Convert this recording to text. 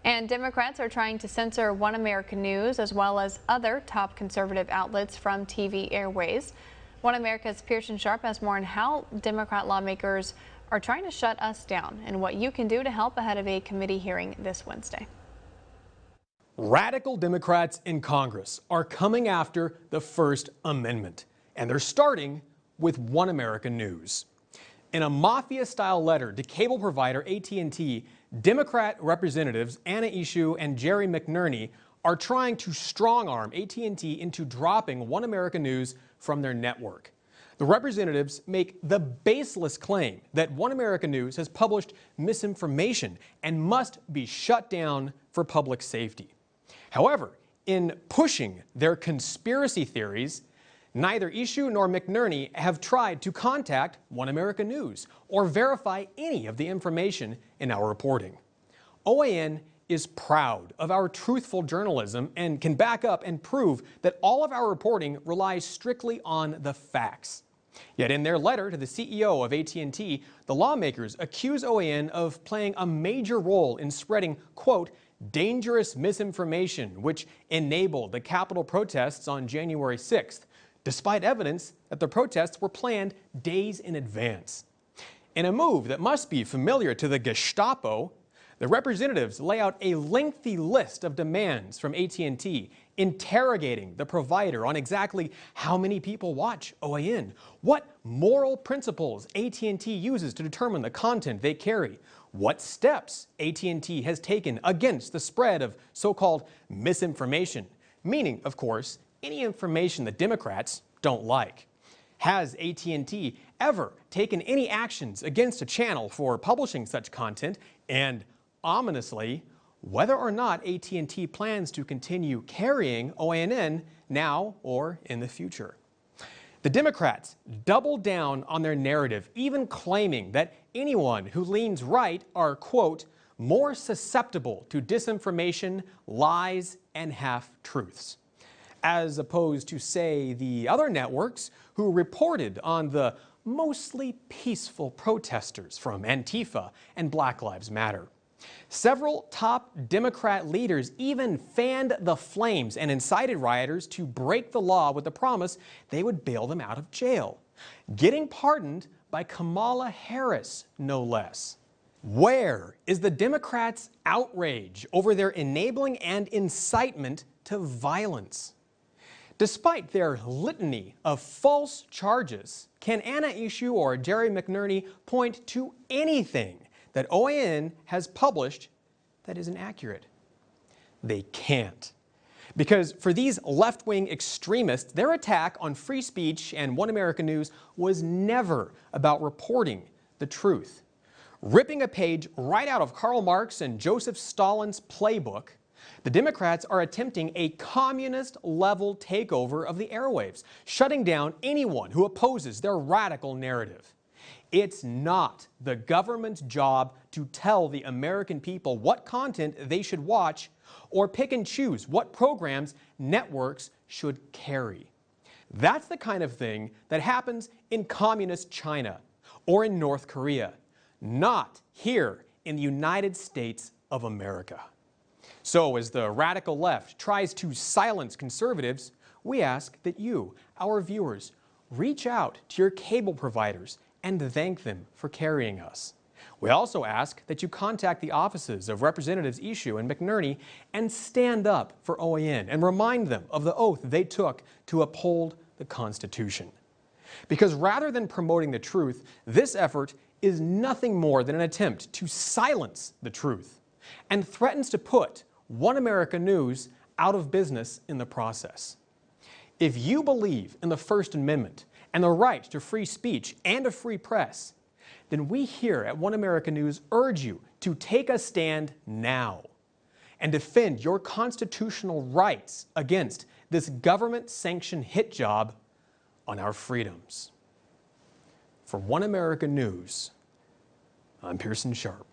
And Democrats are trying to censor One America News as well as other top conservative outlets from TV airways. One America's Pearson Sharp has more on how Democrat lawmakers are trying to shut us down and what you can do to help ahead of a committee hearing this Wednesday. Radical Democrats in Congress are coming after the First Amendment, and they're starting with One America News. In a mafia-style letter to cable provider AT&T, Democrat representatives Anna Eshoo and Jerry McNerney are trying to strong-arm AT&T into dropping One America News from their network. The representatives make the baseless claim that One America News has published misinformation and must be shut down for public safety. However, in pushing their conspiracy theories, neither Eshoo nor McNerney have tried to contact One America News or verify any of the information in our reporting. OAN is proud of our truthful journalism and can back up and prove that all of our reporting relies strictly on the facts. Yet in their letter to the CEO of AT&T, the lawmakers accuse OAN of playing a major role in spreading, quote, dangerous misinformation which enabled the Capitol protests on January 6th, despite evidence that the protests were planned days in advance. In a move that must be familiar to the Gestapo, the representatives lay out a lengthy list of demands from AT&T, interrogating the provider on exactly how many people watch OAN, what moral principles AT&T uses to determine the content they carry, what steps AT&T has taken against the spread of so-called misinformation, meaning, of course, any information the Democrats don't like. Has AT&T ever taken any actions against a channel for publishing such content? And ominously, whether or not AT&T plans to continue carrying OAN now or in the future. The Democrats doubled down on their narrative, even claiming that anyone who leans right are, quote, more susceptible to disinformation, lies, and half-truths, as opposed to, say, the other networks who reported on the mostly peaceful protesters from Antifa and Black Lives Matter. Several top Democrat leaders even fanned the flames and incited rioters to break the law with the promise they would bail them out of jail, getting pardoned by Kamala Harris, no less. Where is the Democrats' outrage over their enabling and incitement to violence? Despite their litany of false charges, can Anna Eshoo or Jerry McNerney point to anything that OAN has published that isn't accurate? They can't. Because for these left-wing extremists, their attack on free speech and One America News was never about reporting the truth. Ripping a page right out of Karl Marx and Joseph Stalin's playbook, the Democrats are attempting a communist-level takeover of the airwaves, shutting down anyone who opposes their radical narrative. It's not the government's job to tell the American people what content they should watch or pick and choose what programs networks should carry. That's the kind of thing that happens in communist China or in North Korea, not here in the United States of America. So as the radical left tries to silence conservatives, we ask that you, our viewers, reach out to your cable providers and thank them for carrying us. We also ask that you contact the offices of Representatives Eshoo and McNerney and stand up for OAN and remind them of the oath they took to uphold the Constitution. Because rather than promoting the truth, this effort is nothing more than an attempt to silence the truth and threatens to put One America News out of business in the process. If you believe in the First Amendment and the right to free speech and a free press, then we here at One America News urge you to take a stand now and defend your constitutional rights against this government-sanctioned hit job on our freedoms. For One America News, I'm Pearson Sharp.